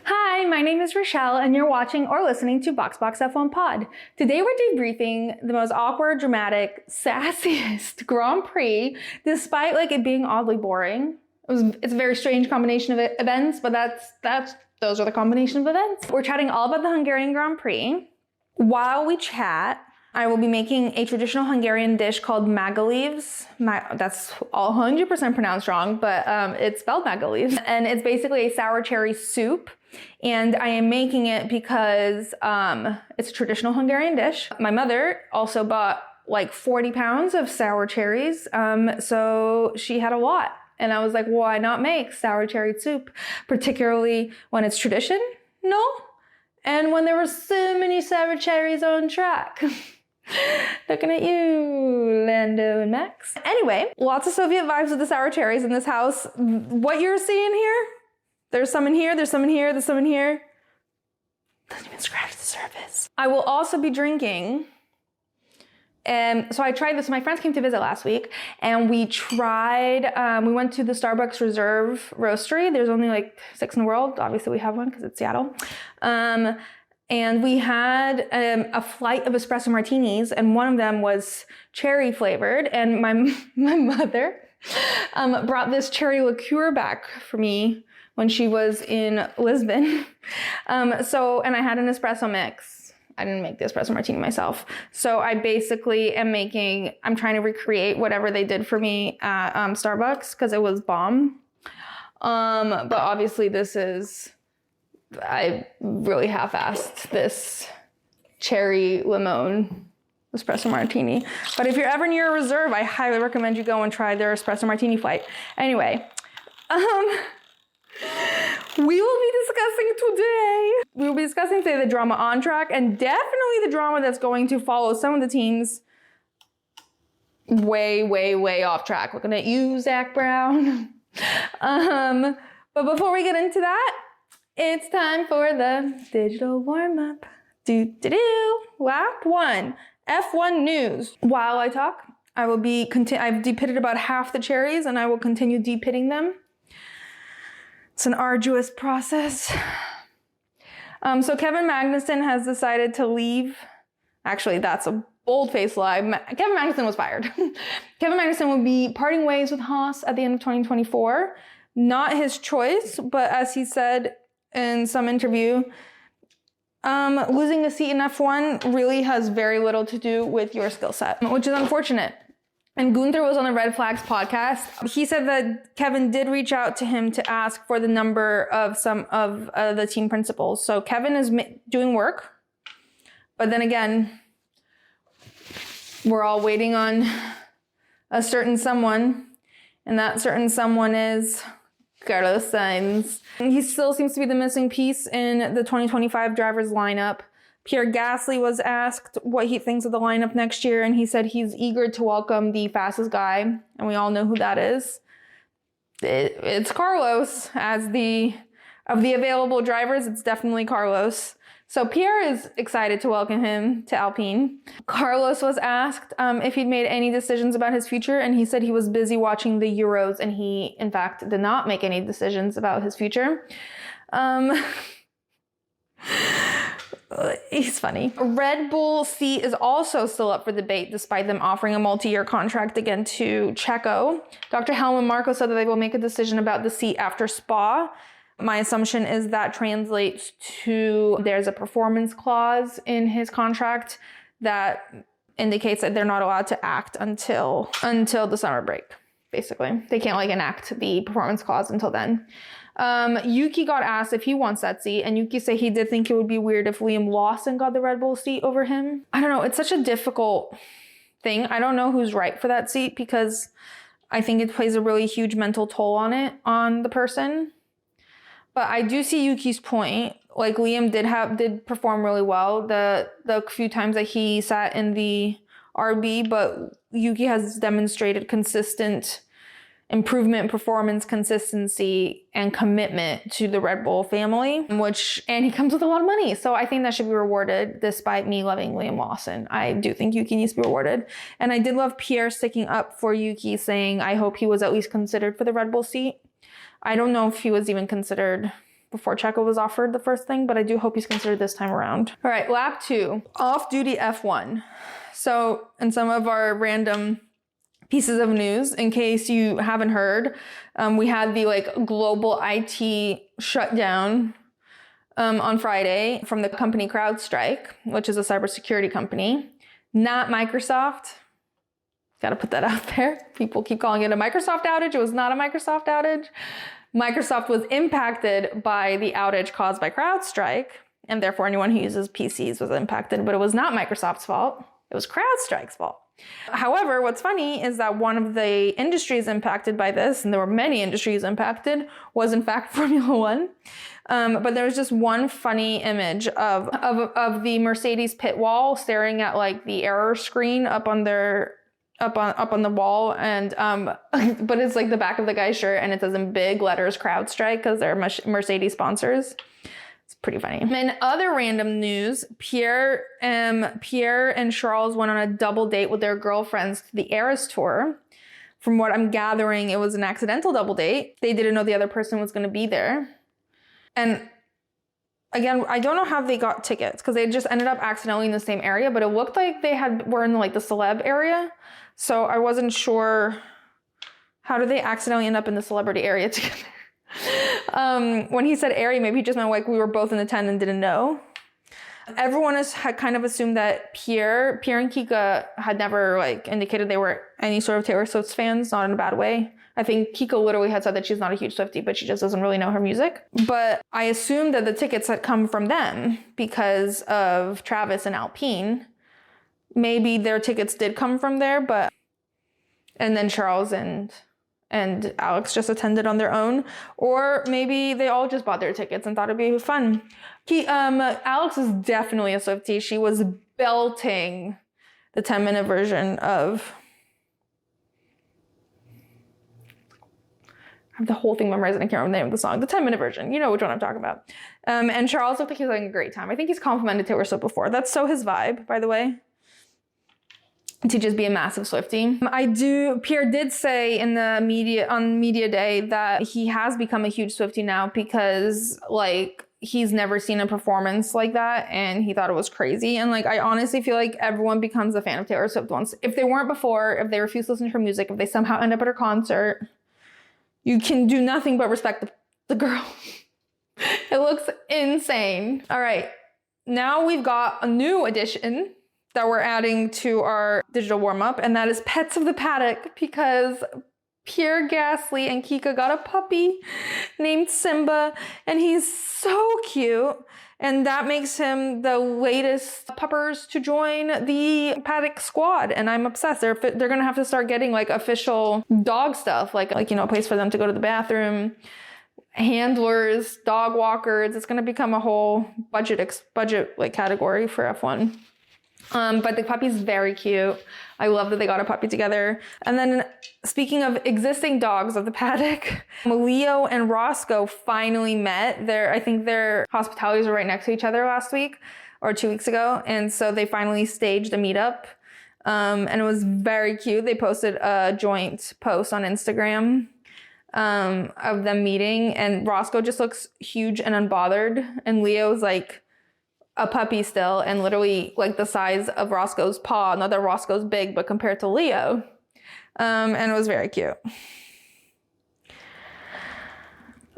Hi, my name is Rochelle, and you're watching or listening to Box F1 Pod. Today we're debriefing the most awkward, dramatic, sassiest Grand Prix, despite it being oddly boring. It's a very strange combination of events, but those are the combination of events. We're chatting all about the Hungarian Grand Prix. While we chat, I will be making a traditional Hungarian dish called magaleves. That's all 100% pronounced wrong, but it's spelled magaleves. And it's basically a sour cherry soup. And I am making it because it's a traditional Hungarian dish. My mother also bought 40 pounds of sour cherries. So she had a lot. And I was like, why not make sour cherry soup? Particularly when it's tradition? No. And when there were so many sour cherries on track. Looking at you, Lando and Max. Anyway, lots of Soviet vibes with the sour cherries in this house. What you're seeing here, there's some in here, there's some in here, there's some in here. Doesn't even scratch the surface. I will also be drinking. So I tried this. My friends came to visit last week, and we tried, we went to the Starbucks Reserve Roastery. There's only 6 in the world. Obviously we have one because it's Seattle. And we had a flight of espresso martinis, and one of them was cherry flavored. And my mother brought this cherry liqueur back for me when she was in Lisbon. And I had an espresso mix. I didn't make the espresso martini myself. So I basically I'm trying to recreate whatever they did for me at Starbucks because it was bomb. But obviously I really half-assed this cherry limon espresso martini. But if you're ever near a reserve, I highly recommend you go and try their espresso martini flight. Anyway, we will be discussing today the drama on track and definitely the drama that's going to follow some of the teams way, way, way off track. Looking at you, Zak Brown. But before we get into that, it's time for the digital warm-up. Lap 1, F1 news. While I talk, I've depitted about half the cherries and I will continue depitting them. It's an arduous process. So Kevin Magnussen has decided to leave. Actually, that's a bold-faced lie. Kevin Magnussen was fired. Kevin Magnussen will be parting ways with Haas at the end of 2024. Not his choice, but as he said in some interview, losing a seat in F1 really has very little to do with your skill set, which is unfortunate. And Gunther was on the Red Flags podcast. He said that Kevin did reach out to him to ask for the number of some of the team principals. So Kevin is doing work, but then again, we're all waiting on a certain someone, and that certain someone is Carlos Sainz. He still seems to be the missing piece in the 2025 drivers lineup. Pierre Gasly was asked what he thinks of the lineup next year, and he said he's eager to welcome the fastest guy, and we all know who that is. It's Carlos. Of the available drivers, it's definitely Carlos. So Pierre is excited to welcome him to Alpine. Carlos was asked if he'd made any decisions about his future, and he said he was busy watching the Euros, and he, in fact, did not make any decisions about his future. He's funny. Red Bull seat is also still up for debate, despite them offering a multi-year contract again to Checo. Dr. Helmut Marko said that they will make a decision about the seat after Spa. My assumption is that translates to there's a performance clause in his contract that indicates that they're not allowed to act until the summer break, basically. They can't enact the performance clause until then. Yuki got asked if he wants that seat, and Yuki said he did think it would be weird if Liam Lawson got the Red Bull seat over him. I don't know. It's such a difficult thing. I don't know who's right for that seat because I think it plays a really huge mental toll on the person. But I do see Yuki's point. Liam did perform really well the few times that he sat in the RB, but Yuki has demonstrated consistent improvement, performance, consistency, and commitment to the Red Bull family, and he comes with a lot of money. So I think that should be rewarded, despite me loving Liam Lawson. I do think Yuki needs to be rewarded. And I did love Pierre sticking up for Yuki, saying, I hope he was at least considered for the Red Bull seat. I don't know if he was even considered before Checo was offered the first thing, but I do hope he's considered this time around. All right, lap 2, off-duty F1. So in some of our random pieces of news, in case you haven't heard, we had the global IT shutdown on Friday from the company CrowdStrike, which is a cybersecurity company, not Microsoft. Got to put that out there. People keep calling it a Microsoft outage. It was not a Microsoft outage. Microsoft was impacted by the outage caused by CrowdStrike, and therefore anyone who uses PCs was impacted, but it was not Microsoft's fault. It was CrowdStrike's fault. However, what's funny is that one of the industries impacted by this, and there were many industries impacted, was in fact Formula One. But there was just one funny image of the Mercedes pit wall staring at the error screen up on the wall, and but it's the back of the guy's shirt, and it says in big letters CrowdStrike because they're Mercedes sponsors. It's pretty funny. In other random news, Pierre and Charles went on a double date with their girlfriends to the Eras Tour. From what I'm gathering, it was an accidental double date. They didn't know the other person was going to be there. And again, I don't know how they got tickets because they just ended up accidentally in the same area, but it looked like they were in the celeb area. So I wasn't sure, how did they accidentally end up in the celebrity area together? When he said area, maybe he just meant we were both in the tent and didn't know. Everyone had kind of assumed that Pierre and Kika had never indicated they were any sort of Taylor Swift fans, not in a bad way. I think Kika literally had said that she's not a huge Swiftie, but she just doesn't really know her music. But I assumed that the tickets had come from them because of Travis and Alpine. Maybe their tickets did come from there, and then Charles and Alex just attended on their own, or maybe they all just bought their tickets and thought it'd be fun. Alex is definitely a Swiftie. She was belting the 10-minute version of. I have the whole thing memorized and I can't remember the name of the song. The 10-minute version. You know which one I'm talking about. And Charles looked like he was having a great time. I think he's complimented Taylor Swift before. That's so his vibe, by the way, to just be a massive Swiftie. Pierre did say in the media, on media day, that he has become a huge Swiftie now because he's never seen a performance like that and he thought it was crazy. And I honestly feel like everyone becomes a fan of Taylor Swift once. If they weren't before, if they refuse to listen to her music, if they somehow end up at her concert, you can do nothing but respect the girl. It looks insane. All right, now we've got a new addition that we're adding to our digital warm-up, and that is Pets of the Paddock, because Pierre Gasly and Kika got a puppy named Simba, and he's so cute. And that makes him the latest puppers to join the Paddock squad. And I'm obsessed. They're going to have to start getting official dog stuff, a place for them to go to the bathroom, handlers, dog walkers. It's going to become a whole budget category for F1. But the puppy's very cute. I love that they got a puppy together. And then speaking of existing dogs of the paddock, Leo and Roscoe finally met. I think their hospitalities were right next to each other last week or 2 weeks ago. And so they finally staged a meetup. And it was very cute. They posted a joint post on Instagram of them meeting. And Roscoe just looks huge and unbothered. And Leo's a puppy still, and literally the size of Roscoe's paw. Not that Roscoe's big, but compared to Leo. And it was very cute.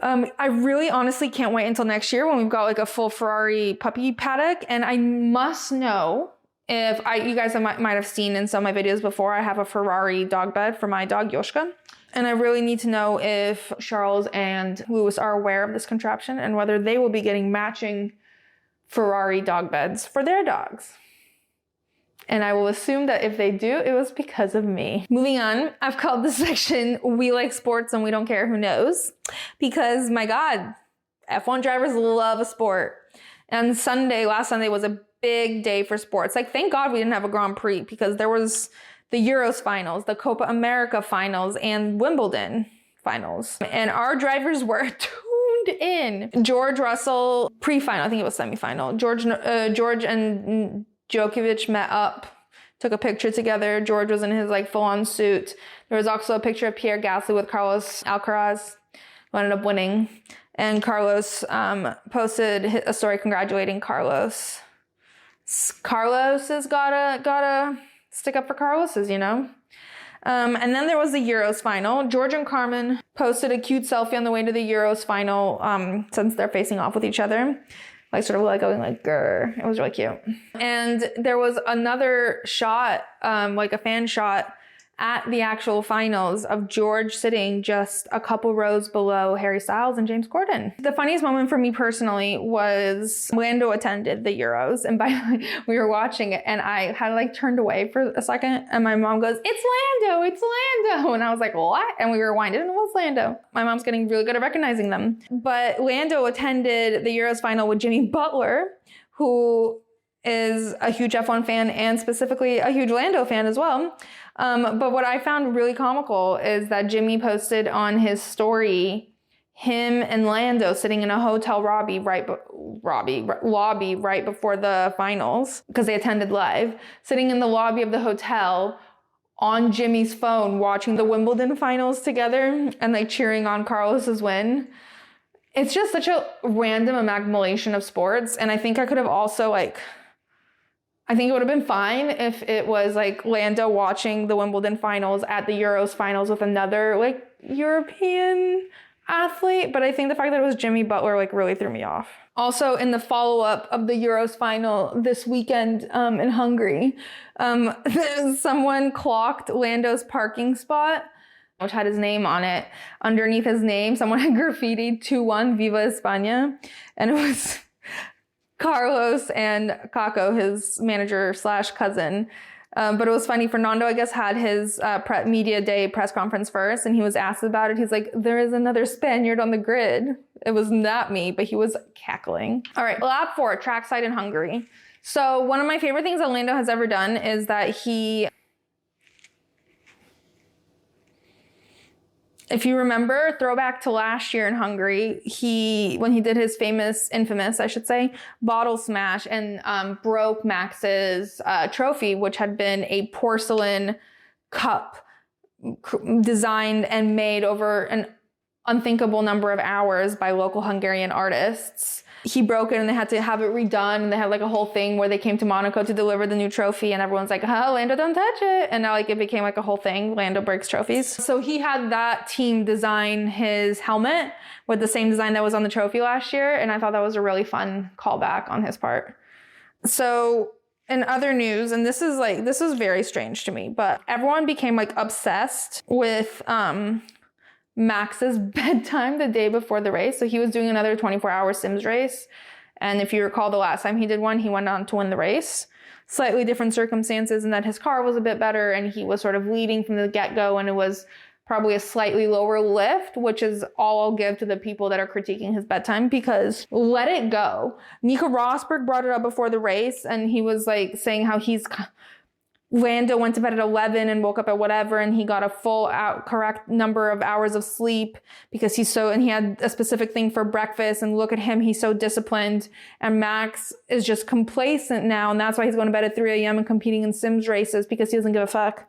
I really honestly can't wait until next year when we've got a full Ferrari puppy paddock. And I must know if you guys might have seen in some of my videos before, I have a Ferrari dog bed for my dog Yoshka. And I really need to know if Charles and Lewis are aware of this contraption and whether they will be getting matching Ferrari dog beds for their dogs. And I will assume that if they do, it was because of me. Moving on, I've called this section We Like Sports and We Don't Care Who Knows, because my God, F1 drivers love a sport. And last Sunday was a big day for sports. Thank God we didn't have a Grand Prix, because there was the Euros finals, the Copa America finals, and Wimbledon finals. And our drivers were tuned in. George Russell, pre-final, I think it was semi-final. George and Djokovic met up, took a picture together. George was in his like full-on suit. There was also a picture of Pierre Gasly with Carlos Alcaraz, who ended up winning. And Carlos posted a story congratulating Carlos. Carlos has gotta stick up for Carlos's, you know? And then there was the Euros final. George and Carmen posted a cute selfie on the way to the Euros final, since they're facing off with each other. Like sort of like going like, grr. It was really cute. And there was another shot, like a fan shot at the actual finals of George sitting just a couple rows below Harry Styles and James Corden. The funniest moment for me personally was Lando attended the Euros, and by the way, we were watching it and I had like turned away for a second and my mom goes, "It's Lando, it's Lando." And I was like, "What?" And we rewinded and it was Lando. My mom's getting really good at recognizing them. But Lando attended the Euros final with Jimmy Butler, who is a huge F1 fan and specifically a huge Lando fan as well. But what I found really comical is that Jimmy posted on his story him and Lando sitting in a hotel lobby right before the finals, because they attended live, sitting in the lobby of the hotel on Jimmy's phone watching the Wimbledon finals together and like cheering on Carlos's win. It's just such a random amalgamation of sports, and I think I could have also I think it would have been fine if it was like Lando watching the Wimbledon finals at the Euros finals with another like European athlete. But I think the fact that it was Jimmy Butler like really threw me off. Also, in the follow-up of the Euros final this weekend in Hungary, someone clocked Lando's parking spot, which had his name on it. Underneath his name, someone had graffitied 2-1 Viva España. And it was Carlos and Kako, his manager / cousin. But it was funny, Fernando, I guess, had his media day press conference first, and he was asked about it. He's like, "There is another Spaniard on the grid." It was not me, but he was cackling. All right, lap 4, trackside in Hungary. So one of my favorite things that Lando has ever done is that if you remember, throwback to last year in Hungary, when he did his infamous, bottle smash and broke Max's trophy, which had been a porcelain cup designed and made over an unthinkable number of hours by local Hungarian artists. He broke it and they had to have it redone, and they had like a whole thing where they came to Monaco to deliver the new trophy, and everyone's like, "Oh, Lando, don't touch it." And now like it became like a whole thing, Lando breaks trophies. So he had that team design his helmet with the same design that was on the trophy last year, and I thought that was a really fun callback on his part. So in other news, and this is very strange to me, but everyone became like obsessed with Max's bedtime the day before the race. So he was doing another 24-hour Sims race. And if you recall, the last time he did one, he went on to win the race. Slightly different circumstances in that his car was a bit better and he was sort of leading from the get-go, and it was probably a slightly lower lift, which is all I'll give to the people that are critiquing his bedtime, because let it go. Nico Rosberg brought it up before the race, and he was like saying how Lando went to bed at 11 and woke up at whatever, and he got a correct number of hours of sleep because and he had a specific thing for breakfast, and look at him, he's so disciplined, and Max is just complacent now, and that's why he's going to bed at 3 a.m. and competing in Sims races because he doesn't give a fuck.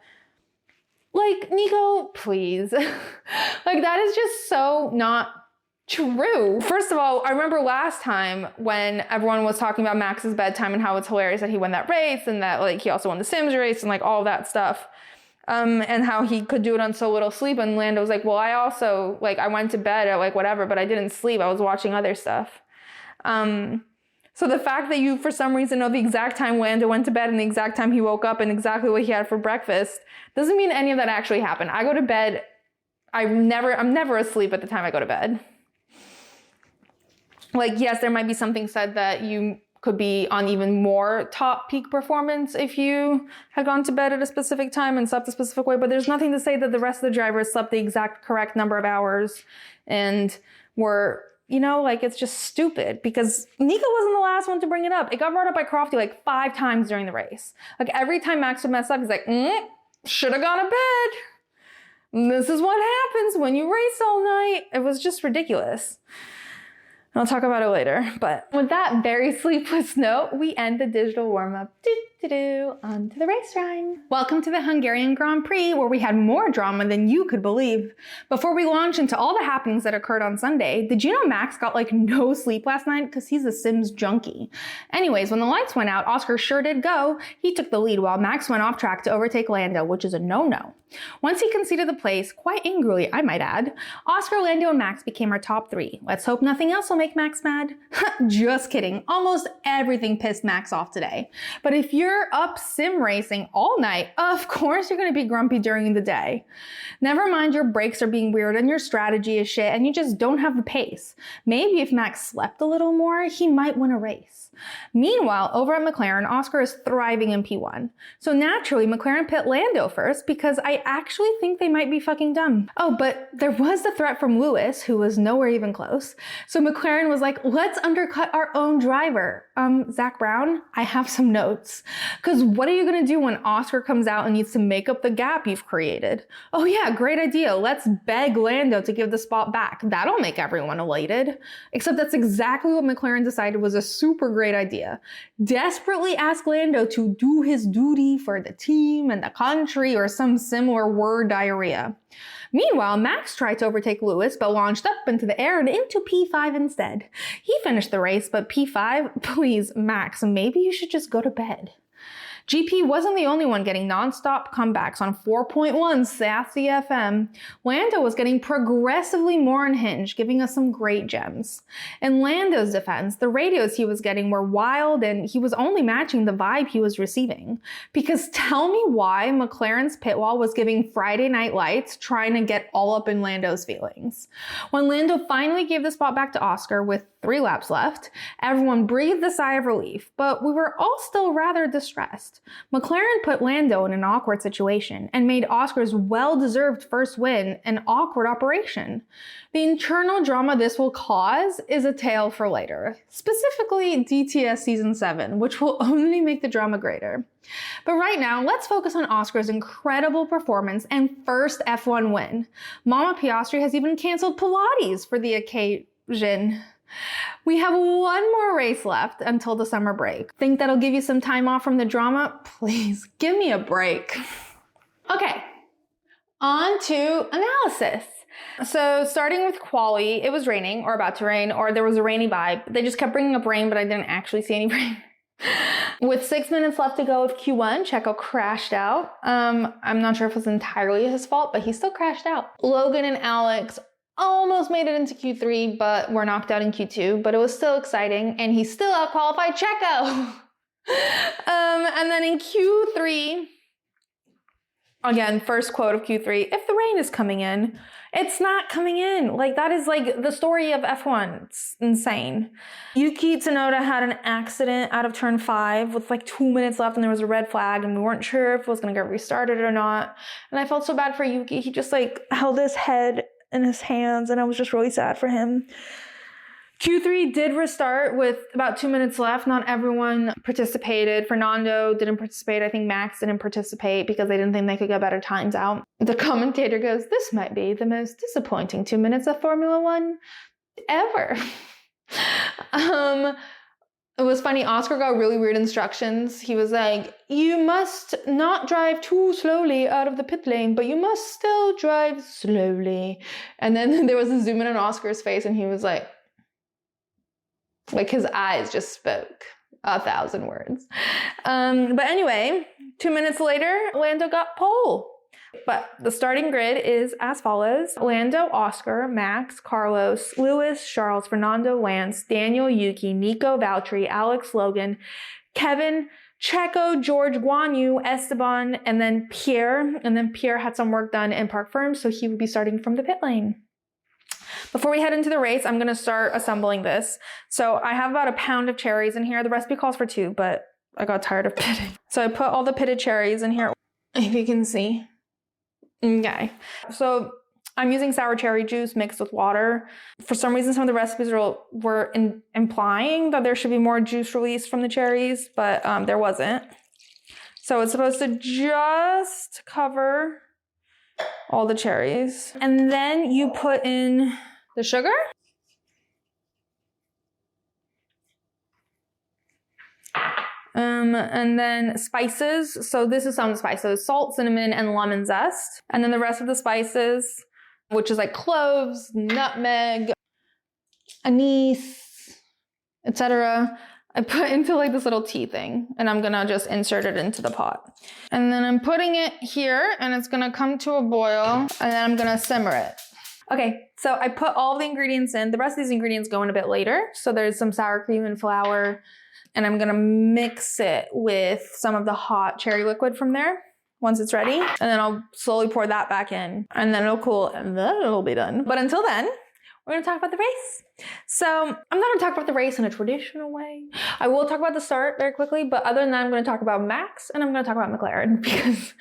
Like, Nico, please. Like, that is just so not true. First of all, I remember last time when everyone was talking about Max's bedtime and how it's hilarious that he won that race, and that like he also won the Sims race and like all that stuff, and how he could do it on so little sleep. And Lando was like, "Well, I also I went to bed at like whatever, but I didn't sleep. I was watching other stuff." So the fact that you for some reason know the exact time Lando went to bed and the exact time he woke up and exactly what he had for breakfast doesn't mean any of that actually happened. I go to bed. I'm never asleep at the time I go to bed. Like, yes, there might be something said that you could be on even more top peak performance if you had gone to bed at a specific time and slept a specific way, but there's nothing to say that the rest of the drivers slept the exact correct number of hours and were, it's just stupid, because Nico wasn't the last one to bring it up. It got brought up by Crofty like 5 times during the race. Like, every time Max would mess up, he's like, Should have gone to bed. This is what happens when you race all night. It was just ridiculous. I'll talk about it later. But with that very sleepless note, we end the digital warm-up. On to the race time. Welcome to the Hungarian Grand Prix, where we had more drama than you could believe. Before we launch into all the happenings that occurred on Sunday, did you know Max got like no sleep last night because he's a Sims junkie? Anyways, when the lights went out, Oscar sure did go. He took the lead while Max went off track to overtake Lando, which is a no-no. Once he conceded the place, quite angrily I might add, Oscar, Lando, and Max became our top three. Let's hope nothing else will make Max mad. Just kidding. Almost everything pissed Max off today. But if you're up sim racing all night, of course you're going to be grumpy during the day. Never mind your brakes are being weird and your strategy is shit and you just don't have the pace. Maybe if Max slept a little more, he might win a race. Meanwhile, over at McLaren, Oscar is thriving in P1. So naturally, McLaren pit Lando first because I actually think they might be fucking dumb. Oh, but there was the threat from Lewis, who was nowhere even close. So McLaren was like, let's undercut our own driver. Zak Brown, I have some notes. Because what are you going to do when Oscar comes out and needs to make up the gap you've created? Oh yeah, great idea. Let's beg Lando to give the spot back. That'll make everyone elated. Except that's exactly what McLaren decided was a super great idea. Desperately ask Lando to do his duty for the team and the country or some similar word diarrhea. Meanwhile, Max tried to overtake Lewis, but launched up into the air and into P5 instead. He finished the race, but P5, please, Max, maybe you should just go to bed. GP wasn't the only one getting non-stop comebacks on 4.1 sassy FM. Lando was getting progressively more unhinged, giving us some great gems. In Lando's defense, the radios he was getting were wild and he was only matching the vibe he was receiving. Because tell me why McLaren's pit wall was giving Friday Night Lights trying to get all up in Lando's feelings. When Lando finally gave the spot back to Oscar with 3 laps left, everyone breathed a sigh of relief, but we were all still rather distressed. McLaren put Lando in an awkward situation and made Oscar's well-deserved first win an awkward operation. The internal drama this will cause is a tale for later, specifically DTS Season 7, which will only make the drama greater. But right now, let's focus on Oscar's incredible performance and first F1 win. Mama Piastri has even canceled Pilates for the occasion. We have one more race left until the summer break. Think that'll give you some time off from the drama? Please, give me a break. Okay, on to analysis. So starting with quali, it was raining or about to rain, or there was a rainy vibe. They just kept bringing up rain, but I didn't actually see any rain. With 6 minutes left to go of Q1, Checo crashed out. I'm not sure if it was entirely his fault, but he still crashed out. Logan and Alex almost made it into Q3, but were knocked out in Q2, but it was still exciting, and he still outqualified Checo. And then in Q3, again, first quote of Q3, if the rain is coming in, it's not coming in. Like, that is like the story of F1. It's insane. Yuki Tsunoda had an accident out of turn 5 with like 2 minutes left and there was a red flag and we weren't sure if it was going to get restarted or not. And I felt so bad for Yuki. He just like held his head in his hands and I was just really sad for him. Q3 did restart with about 2 minutes left. Not everyone participated. Fernando didn't participate. I think Max didn't participate because they didn't think they could get better times out. The commentator goes, "This might be the most disappointing 2 minutes of Formula One ever." It was funny, Oscar got really weird instructions. He was like, you must not drive too slowly out of the pit lane, but you must still drive slowly. And then there was a zoom in on Oscar's face and he was like his eyes just spoke 1,000 words. But anyway, 2 minutes later, Lando got pole. But the starting grid is as follows: Lando, Oscar, Max, Carlos, Lewis, Charles, Fernando, Lance, Daniel, Yuki, Nico, Valtteri, Alex, Logan, Kevin, Checo, George, Guan Yu, Esteban, and then Pierre. And then Pierre had some work done in Park Ferme, so he would be starting from the pit lane. Before we head into the race, I'm going to start assembling this. So I have about a pound of cherries in here. The recipe calls for 2, but I got tired of pitting. So I put all the pitted cherries in here, if you can see. Okay, so I'm using sour cherry juice mixed with water. For some reason, some of the recipes were implying that there should be more juice released from the cherries, but there wasn't. So it's supposed to just cover all the cherries. And then you put in the sugar. And then spices. So this is some spices: salt, cinnamon, and lemon zest. And then the rest of the spices, which is like cloves, nutmeg, anise, etc. I put into like this little tea thing, and I'm gonna just insert it into the pot. And then I'm putting it here, and it's gonna come to a boil, and then I'm gonna simmer it. Okay, so I put all the ingredients in. The rest of these ingredients go in a bit later. So there's some sour cream and flour, and I'm gonna mix it with some of the hot cherry liquid from there once it's ready. And then I'll slowly pour that back in, and then it'll cool, and then it'll be done. But until then, we're gonna talk about the race. So I'm not gonna talk about the race in a traditional way. I will talk about the start very quickly, but other than that, I'm gonna talk about Max, and I'm gonna talk about McLaren, because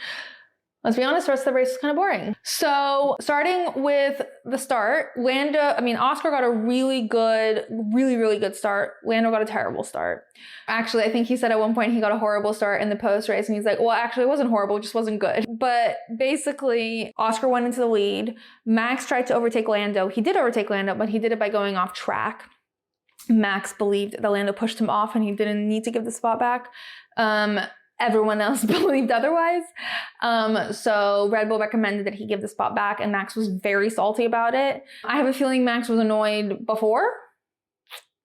let's be honest, the rest of the race is kind of boring. So starting with the start, Oscar got a really good start. Lando got a terrible start. Actually, I think he said at one point he got a horrible start in the post race, and he's like, well, actually it wasn't horrible, it just wasn't good. But basically, Oscar went into the lead. Max tried to overtake Lando. He did overtake Lando, but he did it by going off track. Max believed that Lando pushed him off and he didn't need to give the spot back. Everyone else believed otherwise. So Red Bull recommended that he give the spot back, and Max was very salty about it. I have a feeling Max was annoyed before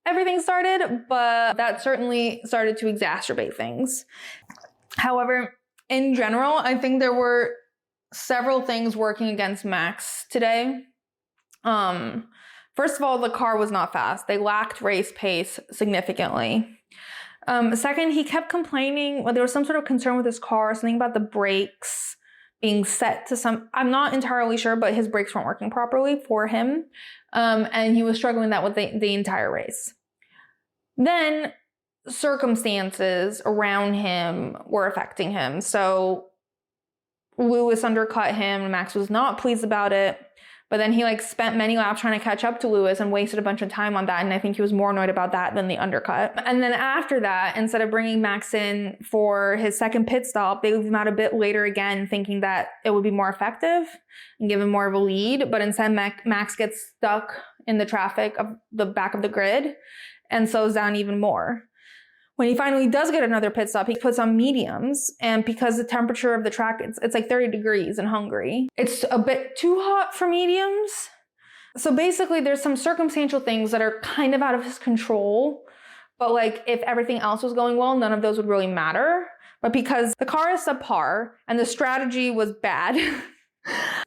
everything started, but that certainly started to exacerbate things. However, in general, I think there were several things working against Max today. First of all, the car was not fast. They lacked race pace significantly. Second, he kept complaining. Well, there was some sort of concern with his car, something about the brakes being set to some, I'm not entirely sure, but his brakes weren't working properly for him. And he was struggling that with the entire race. Then circumstances around him were affecting him. So Lewis undercut him, and Max was not pleased about it. But then he spent many laps trying to catch up to Lewis and wasted a bunch of time on that. And I think he was more annoyed about that than the undercut. And then after that, instead of bringing Max in for his second pit stop, they leave him out a bit later again, thinking that it would be more effective and give him more of a lead. But instead, Max gets stuck in the traffic of the back of the grid and slows down even more. When he finally does get another pit stop, he puts on mediums, and because the temperature of the track, it's like 30 degrees in Hungary. It's a bit too hot for mediums. So basically, there's some circumstantial things that are kind of out of his control, but if everything else was going well, none of those would really matter. But because the car is subpar and the strategy was bad,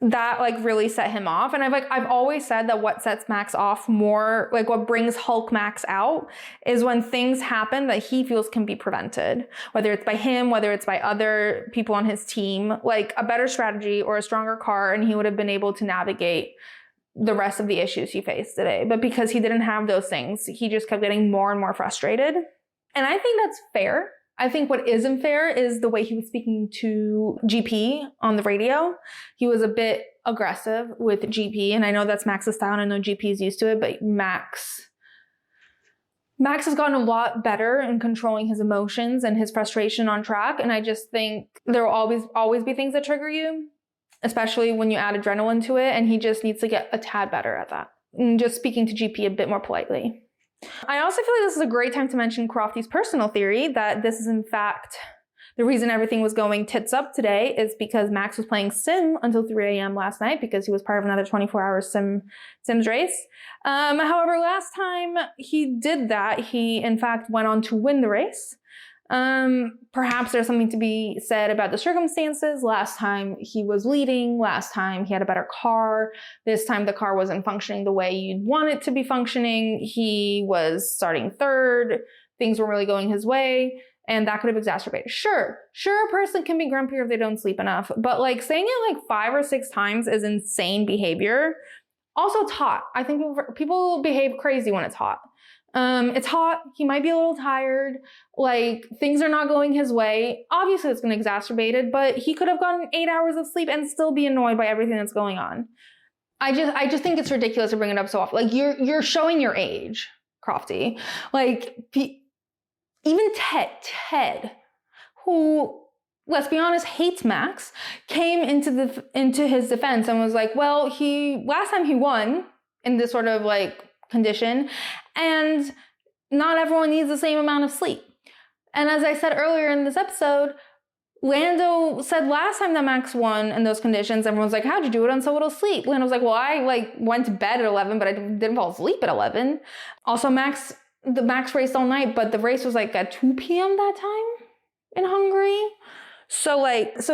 that really set him off. And I've always said that what sets Max off more, what brings Hulk Max out, is when things happen that he feels can be prevented, whether it's by him, whether it's by other people on his team, a better strategy or a stronger car, and he would have been able to navigate the rest of the issues he faced today. But because he didn't have those things, he just kept getting more and more frustrated. And I think that's fair. I think what isn't fair is the way he was speaking to GP on the radio. He was a bit aggressive with GP, and I know that's Max's style, and I know GP is used to it, but Max has gotten a lot better in controlling his emotions and his frustration on track, and I just think there will always be things that trigger you, especially when you add adrenaline to it, and he just needs to get a tad better at that. And just speaking to GP a bit more politely. I also feel like this is a great time to mention Crofty's personal theory that this is in fact the reason everything was going tits up today is because Max was playing sim until 3 a.m. last night because he was part of another 24-hour Sims race. However, last time he did that, he in fact went on to win the race. Perhaps there's something to be said about the circumstances. Last time he was leading, last time he had a better car. This time the car wasn't functioning the way you'd want it to be functioning. He was starting third. Things weren't really going his way, and that could have exacerbated. Sure, a person can be grumpy if they don't sleep enough, but saying it 5 or 6 times is insane behavior. Also, it's hot. I think people behave crazy when it's hot. It's hot. He might be a little tired. Things are not going his way. Obviously, it's going to exacerbate it, but he could have gotten 8 hours of sleep and still be annoyed by everything that's going on. I just think it's ridiculous to bring it up so often. You're showing your age, Crofty. Even Ted, who let's be honest, hates Max, came into his defense and was like, well, last time he won in this sort of like condition, and not everyone needs the same amount of sleep. And as I said earlier in this episode, Lando said last time that Max won in those conditions, everyone's like, how'd you do it on so little sleep? Lando was like, well, I like went to bed at 11, but I didn't fall asleep at 11. Also, Max raced all night, but the race was like at 2 p.m. that time in Hungary. So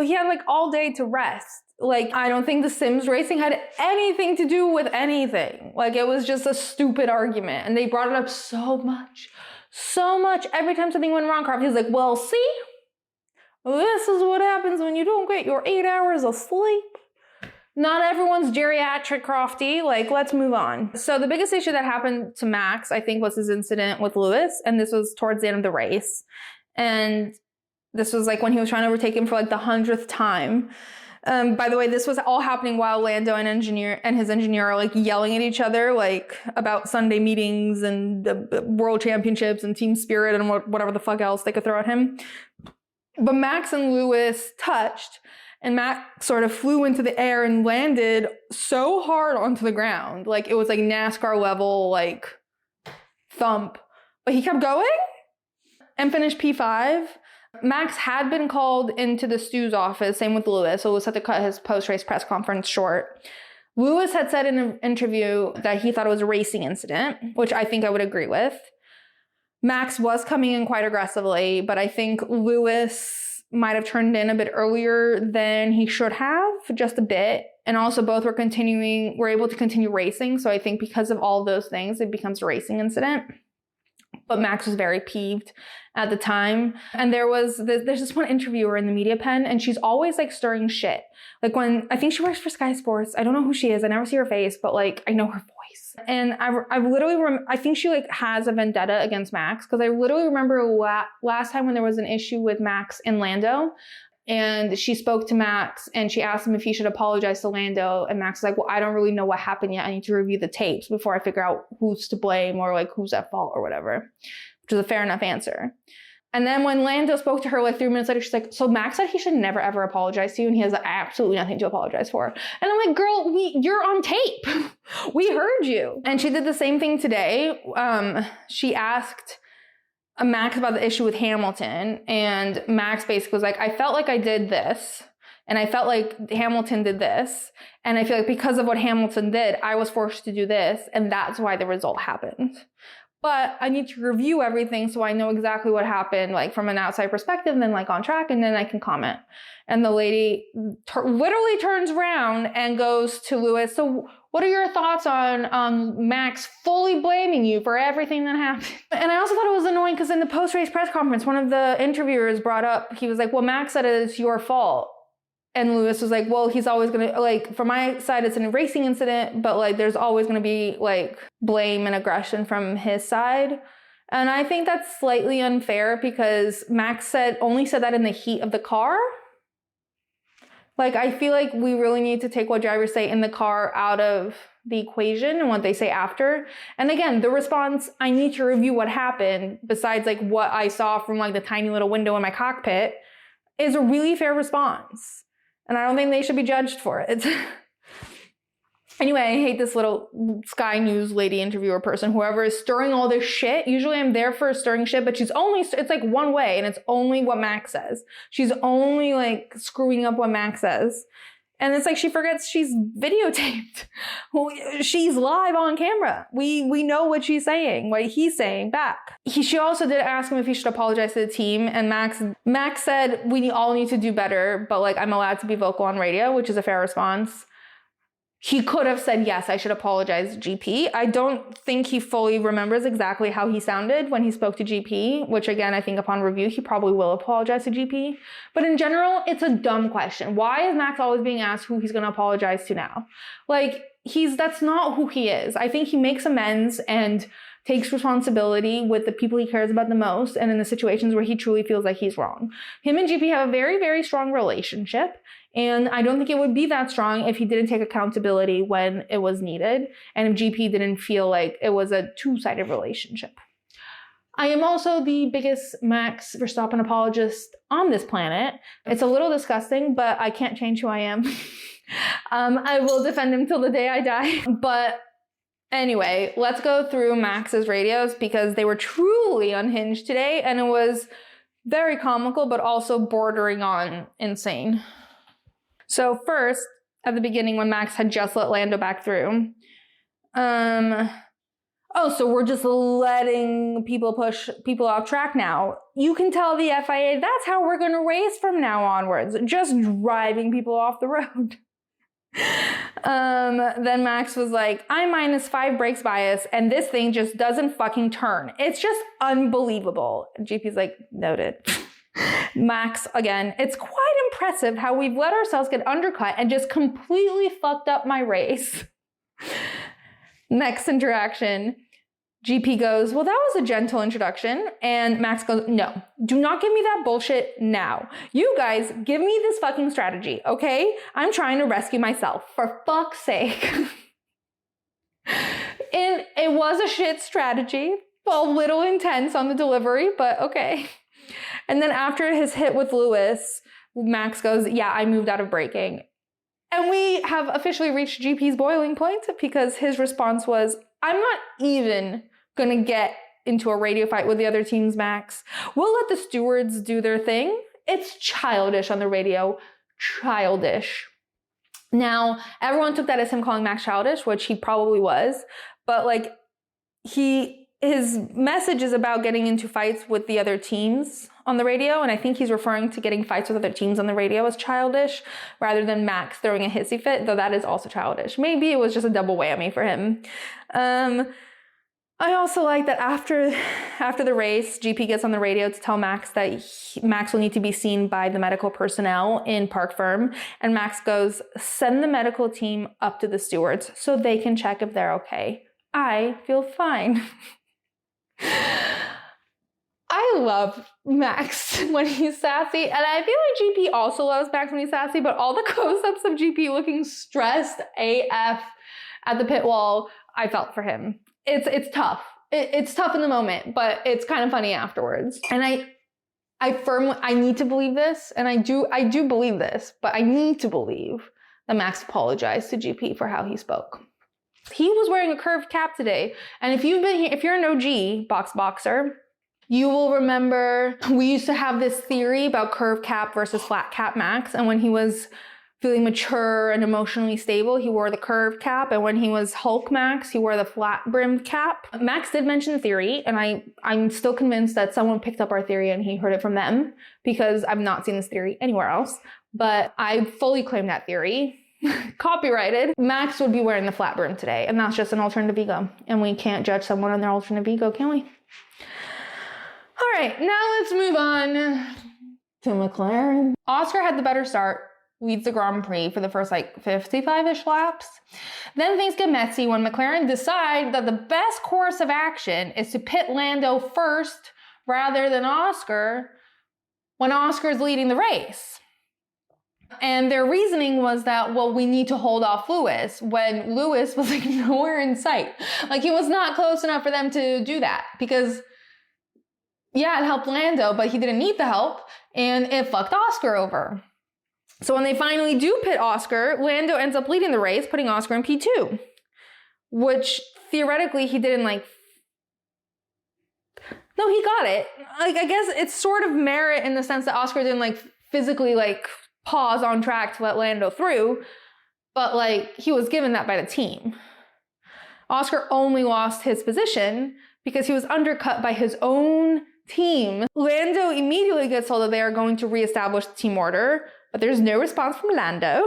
he had like all day to rest. Like, I don't think the Sims racing had anything to do with anything. Like, it was just a stupid argument. And they brought it up so much. Every time something went wrong, Crofty was like, well, see? This is what happens when you don't get your 8 hours of sleep. Not everyone's geriatric, Crofty. Like, let's move on. So the biggest issue that happened to Max, I think, was his incident with Lewis. And this was towards the end of the race. And this was like when he was trying to overtake him for like the 100th time. By the way, this was all happening while Lando and his engineer are like yelling at each other, like about Sunday meetings and the world championships and team spirit and whatever the fuck else they could throw at him. But Max and Lewis touched, and Max sort of flew into the air and landed so hard onto the ground. Like, it was like NASCAR level, like, thump. But he kept going and finished P5. Max had been called into the stew's office, same with Lewis, so Lewis had to cut his post-race press conference short. Lewis had said in an interview that he thought it was a racing incident, which I think I would agree with. Max was coming in quite aggressively, but I think Lewis might have turned in a bit earlier than he should have, just a bit. And also both were able to continue racing. So I think because of all of those things, it becomes a racing incident. But Max was very peeved at the time. And there's this one interviewer in the media pen, and she's always like stirring shit. Like, when I think she works for Sky Sports. I don't know who she is. I never see her face, but like I know her voice. And I've literally, I think she like has a vendetta against Max, because I literally remember last time when there was an issue with Max and Lando. And she spoke to Max and she asked him if he should apologize to Lando. And Max was like, well, I don't really know what happened yet. I need to review the tapes before I figure out who's to blame or like who's at fault or whatever, which is a fair enough answer. And then when Lando spoke to her like 3 minutes later, she's like, so Max said he should never ever apologize to you and he has absolutely nothing to apologize for. And I'm like, girl, you're on tape. We heard you. And she did the same thing today. She asked Max about the issue with Hamilton, and Max basically was like, I felt like I did this, and I felt like Hamilton did this, and I feel like because of what Hamilton did, I was forced to do this, and that's why the result happened. But I need to review everything so I know exactly what happened, like from an outside perspective, and then like on track, and then I can comment. And the lady literally turns around and goes to Lewis, so what are your thoughts on Max fully blaming you for everything that happened? And I also thought it was annoying because in the post-race press conference, one of the interviewers brought up, he was like, well, Max said it's your fault. And Lewis was like, well, he's always going to, like, from my side, it's a racing incident, but like, there's always going to be like blame and aggression from his side. And I think that's slightly unfair because Max only said that in the heat of the car. Like, I feel like we really need to take what drivers say in the car out of the equation and what they say after. And again, the response, I need to review what happened, besides like what I saw from like the tiny little window in my cockpit, is a really fair response. And I don't think they should be judged for it. Anyway, I hate this little Sky News lady interviewer person, whoever is stirring all this shit. Usually I'm there for stirring shit, but it's like one way and it's only what Max says. She's only like screwing up what Max says. And it's like she forgets she's videotaped. She's live on camera. We know what she's saying, what he's saying back. She also did ask him if he should apologize to the team. And Max said, we all need to do better, but like I'm allowed to be vocal on radio, which is a fair response. He could have said, yes, I should apologize to GP. I don't think he fully remembers exactly how he sounded when he spoke to GP, which again, I think upon review, he probably will apologize to GP. But in general, it's a dumb question. Why is Max always being asked who he's going to apologize to now? Like, that's not who he is. I think he makes amends and takes responsibility with the people he cares about the most and in the situations where he truly feels like he's wrong. Him and GP have a very, very strong relationship. And I don't think it would be that strong if he didn't take accountability when it was needed and if GP didn't feel like it was a two-sided relationship. I am also the biggest Max Verstappen apologist on this planet. It's a little disgusting, but I can't change who I am. I will defend him till the day I die. But anyway, let's go through Max's radios because they were truly unhinged today, and it was very comical, but also bordering on insane. So first, at the beginning when Max had just let Lando back through, oh, so we're just letting people push people off track now. You can tell the FIA that's how we're going to race from now onwards. Just driving people off the road. Then Max was like, I'm -5 brakes bias and this thing just doesn't fucking turn. It's just unbelievable. And GP's like, noted. Max, again, it's quite impressive how we've let ourselves get undercut and just completely fucked up my race. Next interaction, GP goes, well, that was a gentle introduction. And Max goes, no, do not give me that bullshit now. You guys, give me this fucking strategy, okay? I'm trying to rescue myself, for fuck's sake. And it was a shit strategy, a little intense on the delivery, but okay. And then after his hit with Lewis, Max goes, yeah, I moved out of braking. And we have officially reached GP's boiling point because his response was, I'm not even gonna get into a radio fight with the other teams, Max. We'll let the stewards do their thing. It's childish on the radio. Childish. Now, everyone took that as him calling Max childish, which he probably was. But like, his message is about getting into fights with the other teams on the radio, and I think he's referring to getting fights with other teams on the radio as childish, rather than Max throwing a hissy fit, though that is also childish. Maybe it was just a double whammy for him. I also like that after the race, GP gets on the radio to tell Max that Max will need to be seen by the medical personnel in Park Firm, and Max goes, send the medical team up to the stewards so they can check if they're okay. I feel fine. I love Max when he's sassy, and I feel like GP also loves Max when he's sassy, but all the close-ups of GP looking stressed AF at the pit wall, I felt for him. It's tough. It's tough in the moment, but it's kind of funny afterwards. And I need to believe this, and I do believe this, but I need to believe that Max apologized to GP for how he spoke. He was wearing a curved cap today, and if you're an OG boxer, you will remember we used to have this theory about curved cap versus flat cap Max, and when he was feeling mature and emotionally stable, he wore the curved cap, and when he was Hulk Max, he wore the flat brimmed cap. Max did mention the theory, and I'm still convinced that someone picked up our theory and he heard it from them, because I've not seen this theory anywhere else, but I fully claim that theory. Copyrighted. Max would be wearing the flat brim today, and that's just an alternative ego, and we can't judge someone on their alternative ego, can we? All right, now let's move on to McLaren. Oscar had the better start, leads the Grand Prix for the first 55-ish laps. Then things get messy when McLaren decide that the best course of action is to pit Lando first rather than Oscar when Oscar is leading the race. And their reasoning was that, well, we need to hold off Lewis, when Lewis was nowhere in sight. He was not close enough for them to do that, because yeah, it helped Lando, but he didn't need the help, and it fucked Oscar over. So when they finally do pit Oscar, Lando ends up leading the race, putting Oscar in P2, which theoretically he didn't no, he got it. I guess it's sort of merit in the sense that Oscar didn't physically pause on track to let Lando through, but he was given that by the team. Oscar only lost his position because he was undercut by his own team. Lando immediately gets told that they are going to reestablish the team order, but there's no response from Lando.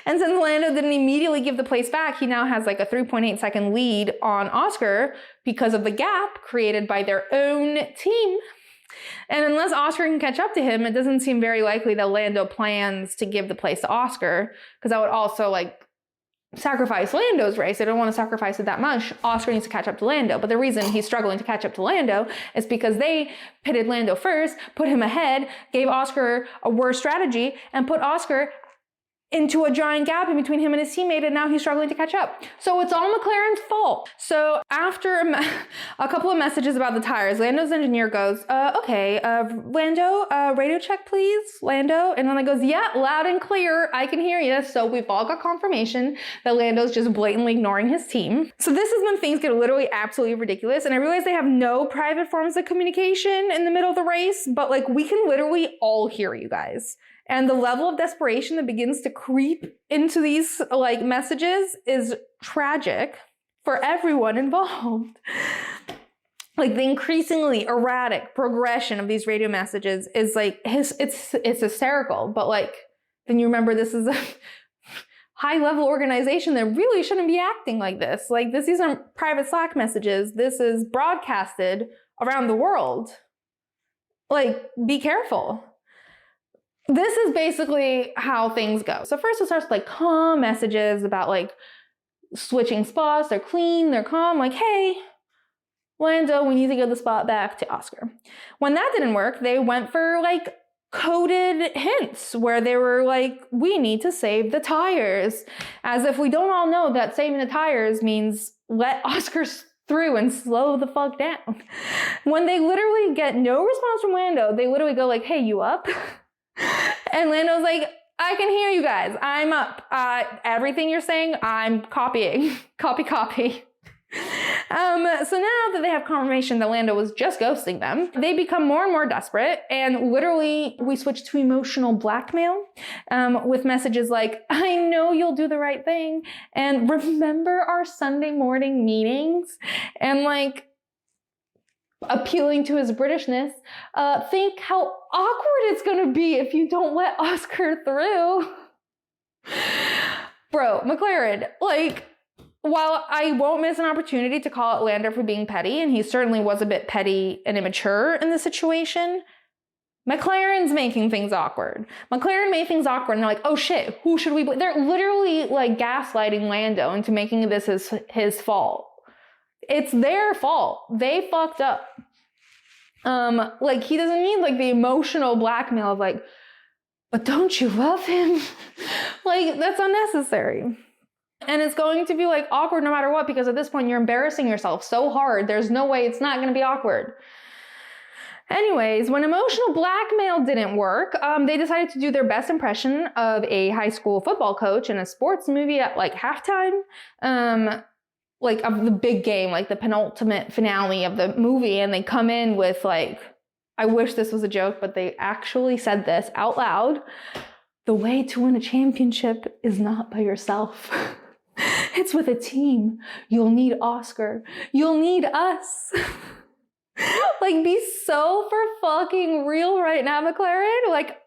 And since Lando didn't immediately give the place back, he now has a 3.8 second lead on Oscar because of the gap created by their own team. And unless Oscar can catch up to him, it doesn't seem very likely that Lando plans to give the place to Oscar, because that would also sacrifice Lando's race. They don't want to sacrifice it that much. Oscar needs to catch up to Lando. But the reason he's struggling to catch up to Lando is because they pitted Lando first, put him ahead, gave Oscar a worse strategy, and put Oscar into a giant gap in between him and his teammate, and now he's struggling to catch up. So it's all McLaren's fault. So after a couple of messages about the tires, Lando's engineer goes, okay, Lando, radio check please, Lando. And then it goes, yeah, loud and clear, I can hear you. So we've all got confirmation that Lando's just blatantly ignoring his team. So this is when things get literally absolutely ridiculous. And I realize they have no private forms of communication in the middle of the race, but like we can literally all hear you guys. And the level of desperation that begins to creep into these like messages is tragic for everyone involved. Like the increasingly erratic progression of these radio messages is like, it's hysterical. But like, then you remember this is a high level organization that really shouldn't be acting like this. Like these aren't private Slack messages. This is broadcasted around the world. Like, be careful. This is basically how things go. So first it starts with like calm messages about like switching spots. They're clean, they're calm, like, hey, Lando, we need to give the spot back to Oscar. When that didn't work, they went for like coded hints where they were like, we need to save the tires. As if we don't all know that saving the tires means let Oscar through and slow the fuck down. When they literally get no response from Lando, they literally go like, hey, you up? And Lando's like, I can hear you guys. I'm up. Everything you're saying, I'm copying. Copy. So now that they have confirmation that Lando was just ghosting them, they become more and more desperate. And literally, we switch to emotional blackmail with messages like, I know you'll do the right thing. And remember our Sunday morning meetings? And like, appealing to his Britishness, think how awkward it's gonna be if you don't let Oscar through. Bro, McLaren, like, while I won't miss an opportunity to call out Lando for being petty, and he certainly was a bit petty and immature in the situation, McLaren's making things awkward. McLaren made things awkward, and they're like, oh shit, who should we blame? They're literally like gaslighting Lando into making this his fault. It's their fault. They fucked up. Like he doesn't need like the emotional blackmail of like, but don't you love him? Like that's unnecessary. And it's going to be like awkward no matter what, because at this point you're embarrassing yourself so hard. There's no way it's not going to be awkward. Anyways, when emotional blackmail didn't work, they decided to do their best impression of a high school football coach in a sports movie at like halftime. Like of the big game, like the penultimate finale of the movie. And they come in with like, I wish this was a joke, but they actually said this out loud. The way to win a championship is not by yourself. It's with a team. You'll need Oscar. You'll need us. Like, be so for fucking real right now, McLaren. Like,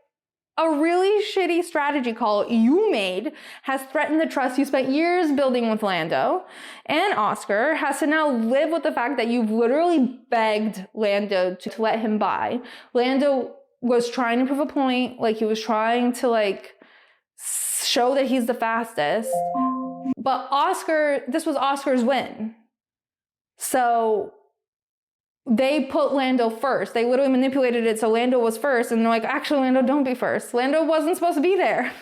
a really shitty strategy call you made has threatened the trust you spent years building with Lando, and Oscar has to now live with the fact that you've literally begged Lando to let him by. Lando was trying to prove a point, like he was trying to like show that he's the fastest, but this was Oscar's win. So they put Lando first. They literally manipulated it so Lando was first, and they're like, actually, Lando, don't be first. Lando wasn't supposed to be there.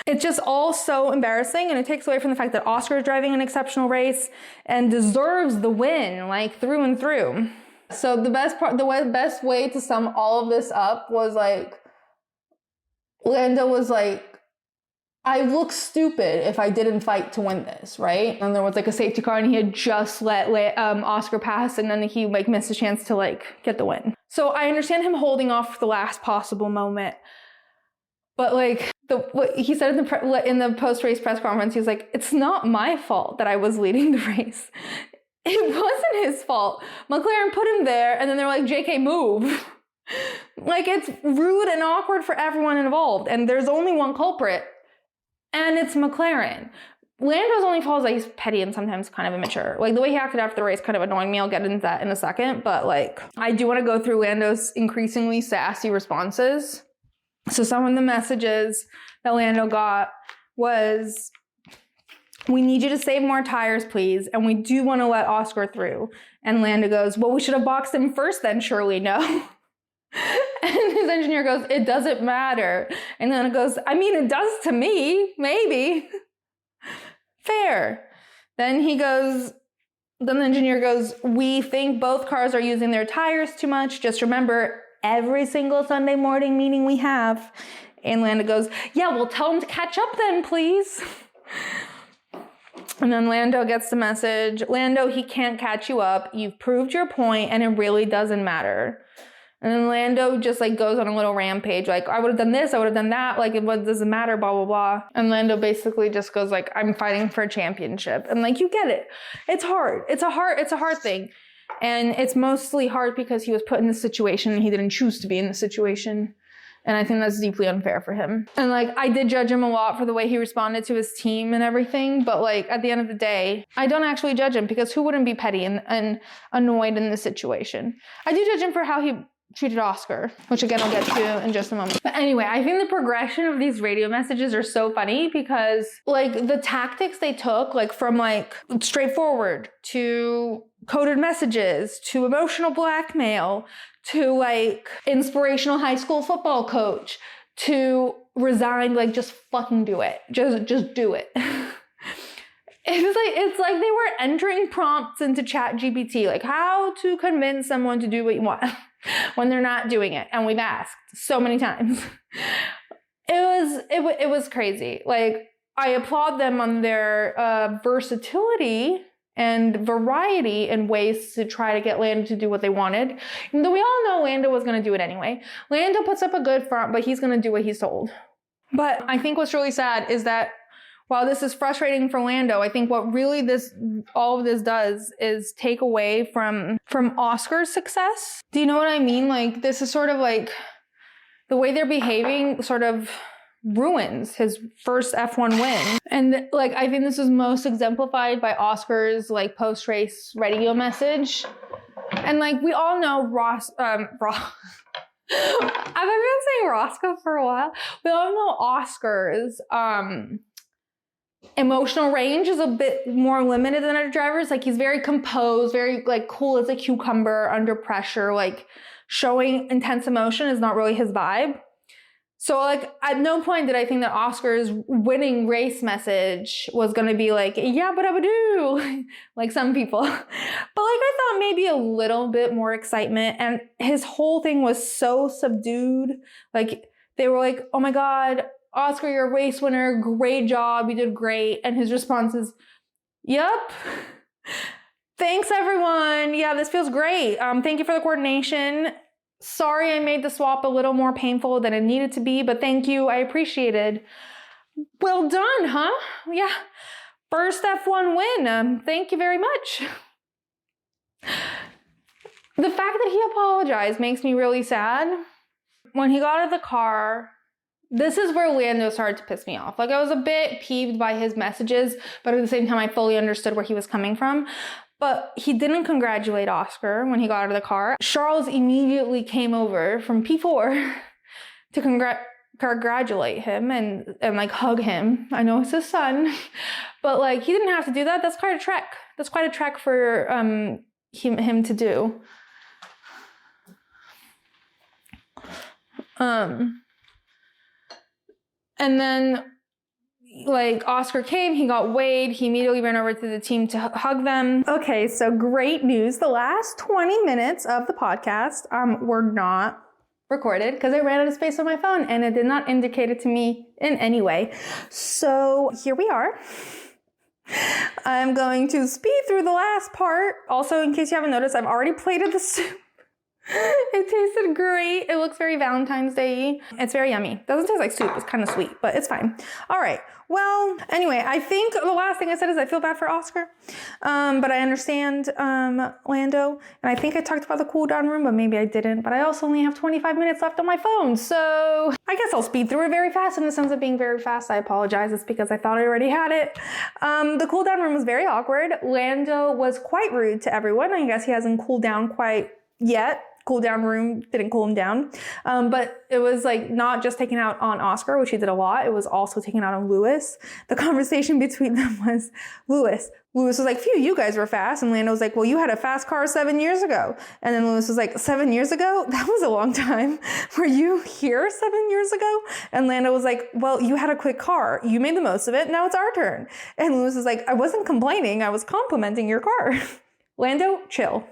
It's just all so embarrassing, and it takes away from the fact that Oscar is driving an exceptional race and deserves the win, like through and through. So the best way to sum all of this up was like, Lando was like, I look stupid if I didn't fight to win this, right? And there was like a safety car, and he had just let Oscar pass, and then he like missed a chance to like get the win. So I understand him holding off for the last possible moment, but like what he said in the post-race press conference, he was like, "It's not my fault that I was leading the race. It wasn't his fault. McLaren put him there, and then they're like, JK, move." Like, it's rude and awkward for everyone involved, and there's only one culprit. And it's McLaren. Lando's only fault is that he's petty and sometimes kind of immature. Like the way he acted after the race kind of annoying me. I'll get into that in a second. But like, I do want to go through Lando's increasingly sassy responses. So some of the messages that Lando got was, we need you to save more tires, please. And we do want to let Oscar through. And Lando goes, well, we should have boxed him first then, surely, no? And his engineer goes, it doesn't matter. And then it goes, I mean, it does to me, maybe. Fair. Then the engineer goes, we think both cars are using their tires too much. Just remember, every single Sunday morning meeting we have. And Lando goes, yeah, well, tell them to catch up then, please. And then Lando gets the message, Lando, he can't catch you up. You've proved your point and it really doesn't matter. And then Lando just like goes on a little rampage. Like, I would have done this, I would have done that. Like, it doesn't matter, blah, blah, blah. And Lando basically just goes like, I'm fighting for a championship. And like, you get it. It's hard. It's a hard thing. And it's mostly hard because he was put in this situation and he didn't choose to be in the situation. And I think that's deeply unfair for him. And like, I did judge him a lot for the way he responded to his team and everything. But like, at the end of the day, I don't actually judge him because who wouldn't be petty and annoyed in this situation? I do judge him for how he treated Oscar, which again, I'll get to in just a moment. But anyway, I think the progression of these radio messages are so funny because like the tactics they took, like from like straightforward to coded messages to emotional blackmail to like inspirational high school football coach to resign, like just fucking do it. Just do it. It's like they were entering prompts into ChatGPT, like how to convince someone to do what you want when they're not doing it. And we've asked so many times. It was crazy. Like, I applaud them on their versatility and variety in ways to try to get Lando to do what they wanted. Even though we all know Lando was going to do it anyway. Lando puts up a good front, but he's going to do what he's told. But I think what's really sad is that while this is frustrating for Lando, I think what really all of this does is take away from Oscar's success. Do you know what I mean? Like, this is sort of like the way they're behaving sort of ruins his first F1 win. And like, I think this is most exemplified by Oscar's like post-race radio message. And like, we all know I've been saying Roscoe for a while. We all know Oscar's emotional range is a bit more limited than other drivers. Like, he's very composed, very like cool as a cucumber under pressure. Like, showing intense emotion is not really his vibe. So like, at no point did I think that Oscar's winning race message was going to be like, yeah, but I would do like some people. But like, I thought maybe a little bit more excitement, and his whole thing was so subdued. Like, they were like, oh my God, Oscar, you're a race winner. Great job. You did great. And his response is, yep. Thanks, everyone. Yeah, this feels great. Thank you for the coordination. Sorry I made the swap a little more painful than it needed to be, but thank you. I appreciated. Well done, huh? Yeah. First F1 win. Thank you very much. The fact that he apologized makes me really sad. When he got out of the car, this is where Lando started to piss me off. Like, I was a bit peeved by his messages, but at the same time, I fully understood where he was coming from. But he didn't congratulate Oscar when he got out of the car. Charles immediately came over from P4 to congratulate him and like hug him. I know it's his son, but like, he didn't have to do that. That's quite a trek. That's quite a trek for him to do. And then like, Oscar came, he got weighed, he immediately ran over to the team to hug them. Okay, so great news. The last 20 minutes of the podcast were not recorded because I ran out of space on my phone and it did not indicate it to me in any way. So here we are. I'm going to speed through the last part. Also, in case you haven't noticed, I've already plated the soup. It tasted great. It looks very Valentine's Day-y. It's very yummy. Doesn't taste like soup. It's kind of sweet, but it's fine. All right. Well, anyway, I think the last thing I said is I feel bad for Oscar. But I understand Lando. And I think I talked about the cool down room, but maybe I didn't. But I also only have 25 minutes left on my phone. So I guess I'll speed through it very fast. In the sense of being very fast, I apologize. It's because I thought I already had it. The cool down room was very awkward. Lando was quite rude to everyone. I guess he hasn't cooled down quite yet. cool down room didn't cool him down. But it was like not just taken out on Oscar, which he did a lot. It was also taken out on Lewis. The conversation between them was Lewis was like, phew, you guys were fast. And Lando was like, well, you had a fast car 7 years ago. And then Lewis was like, 7 years ago? That was a long time. Were you here 7 years ago? And Lando was like, well, you had a quick car. You made the most of it. Now it's our turn. And Lewis was like, I wasn't complaining. I was complimenting your car. Lando, chill.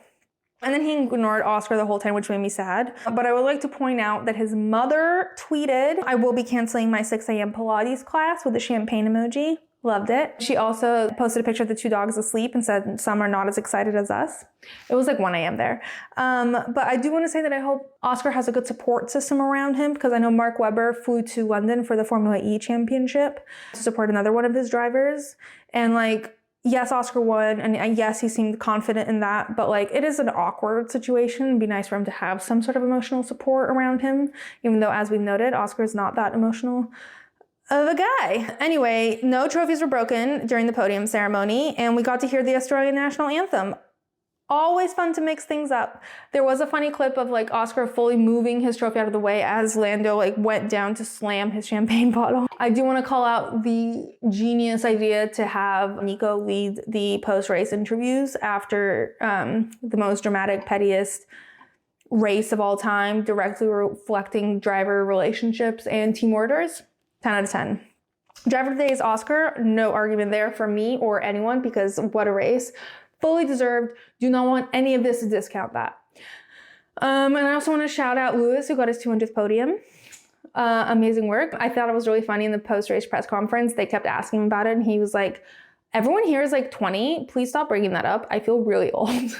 And then he ignored Oscar the whole time, which made me sad. But I would like to point out that his mother tweeted, I will be canceling my 6 a.m. Pilates class with a champagne emoji. Loved it. She also posted a picture of the 2 dogs asleep and said, some are not as excited as us. It was like 1 a.m. there. But I do want to say that I hope Oscar has a good support system around him, because I know Mark Webber flew to London for the Formula E championship to support another one of his drivers. And like, yes, Oscar won, and yes, he seemed confident in that, but like, it is an awkward situation. It'd be nice for him to have some sort of emotional support around him, even though, as we've noted, Oscar is not that emotional of a guy. Anyway, no trophies were broken during the podium ceremony, and we got to hear the Australian national anthem. Always fun to mix things up. There was a funny clip of like Oscar fully moving his trophy out of the way as Lando like went down to slam his champagne bottle. I do want to call out the genius idea to have Nico lead the post-race interviews after the most dramatic, pettiest race of all time, directly reflecting driver relationships and team orders. 10 out of 10. Driver today is Oscar. No argument there for me or anyone, because what a race. Fully deserved. Do not want any of this to discount that. And I also want to shout out Lewis, who got his 200th podium. Amazing work. I thought it was really funny in the post-race press conference. They kept asking him about it, and he was like, everyone here is like 20. Please stop bringing that up. I feel really old.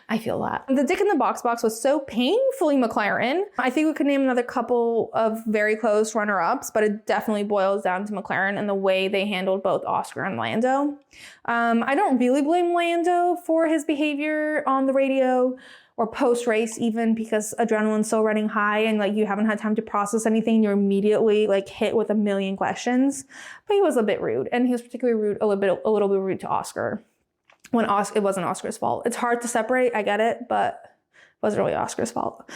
I feel that. The Dick in the Box was so painfully McLaren. I think we could name another couple of very close runner-ups, but it definitely boils down to McLaren and the way they handled both Oscar and Lando. I don't really blame Lando for his behavior on the radio or post-race even, because adrenaline's so running high and like you haven't had time to process anything. You're immediately like hit with a million questions. But he was a bit rude, and he was particularly rude, a little bit rude to Oscar when it wasn't Oscar's fault. It's hard to separate, I get it, but it wasn't really Oscar's fault.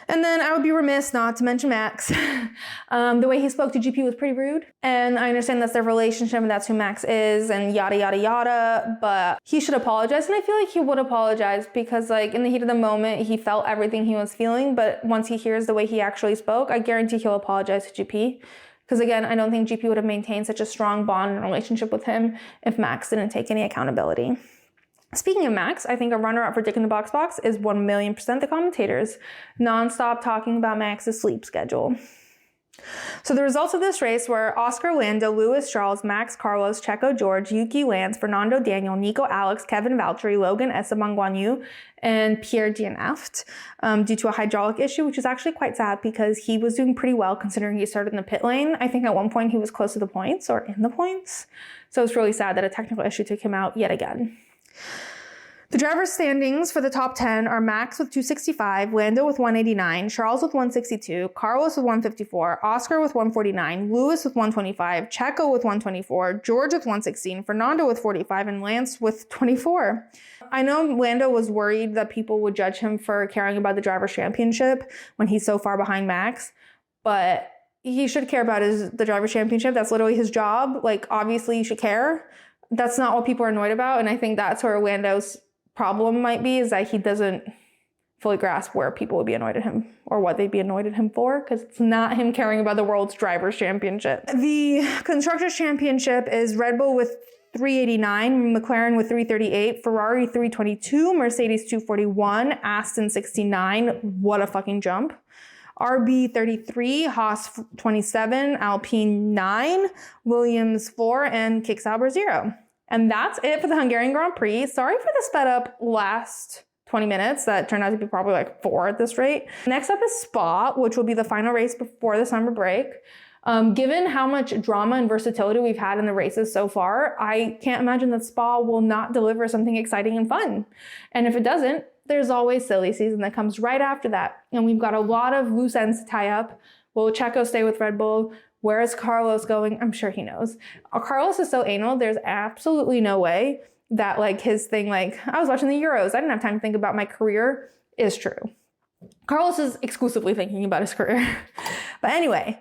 And then I would be remiss not to mention Max. The way he spoke to GP was pretty rude. And I understand that's their relationship and that's who Max is and yada, yada, yada. But he should apologize. And I feel like he would apologize, because like in the heat of the moment, he felt everything he was feeling. But once he hears the way he actually spoke, I guarantee he'll apologize to GP. Because again, I don't think GP would have maintained such a strong bond and relationship with him if Max didn't take any accountability. Speaking of Max, I think a runner-up for Dick in the Box is 1,000,000% the commentators, non-stop talking about Max's sleep schedule. So the results of this race were Oscar, Lando, Lewis, Charles, Max, Carlos, Checo, George, Yuki, Lance, Fernando, Daniel, Nico, Alex, Kevin, Valtteri, Logan, Esteban Guan Yu, and Pierre DNF'd due to a hydraulic issue, which is actually quite sad because he was doing pretty well considering he started in the pit lane. I think at one point he was close to the points or in the points. So it's really sad that a technical issue took him out yet again. The driver's standings for the top 10 are Max with 265, Lando with 189, Charles with 162, Carlos with 154, Oscar with 149, Lewis with 125, Checo with 124, George with 116, Fernando with 45, and Lance with 24. I know Lando was worried that people would judge him for caring about the driver's championship when he's so far behind Max, but he should care about the driver's championship. That's literally his job. Like, obviously you should care. That's not what people are annoyed about, and I think that's where Lando's problem might be, is that he doesn't fully grasp where people would be annoyed at him or what they'd be annoyed at him for, because it's not him caring about the world's drivers' championship. The Constructors' Championship is Red Bull with 389, McLaren with 338, Ferrari 322, Mercedes 241, Aston 69, what a fucking jump, RB 33, Haas 27, Alpine 9, Williams 4, and Kick Sauber 0. And that's it for the Hungarian Grand Prix. Sorry for the sped up last 20 minutes. That turned out to be probably like 4 at this rate. Next up is Spa, which will be the final race before the summer break. Given how much drama and versatility we've had in the races so far, I can't imagine that Spa will not deliver something exciting and fun. And if it doesn't, there's always silly season that comes right after that. And we've got a lot of loose ends to tie up. Will Checo stay with Red Bull? Where is Carlos going? I'm sure he knows. Carlos is so anal, there's absolutely no way that like his thing, like, I was watching the Euros, I didn't have time to think about my career, is true. Carlos is exclusively thinking about his career. But anyway,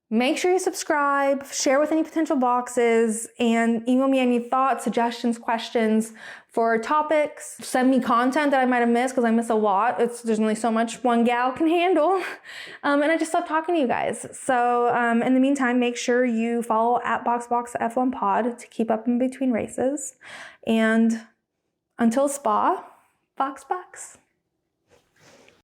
make sure you subscribe, share with any potential boxes, and email me any thoughts, suggestions, questions for topics. Send me content that I might have missed, because I miss a lot. There's only so much one gal can handle. And I just love talking to you guys. So in the meantime, make sure you follow at BoxBoxF1 Pod to keep up in between races. And until Spa, Box Box.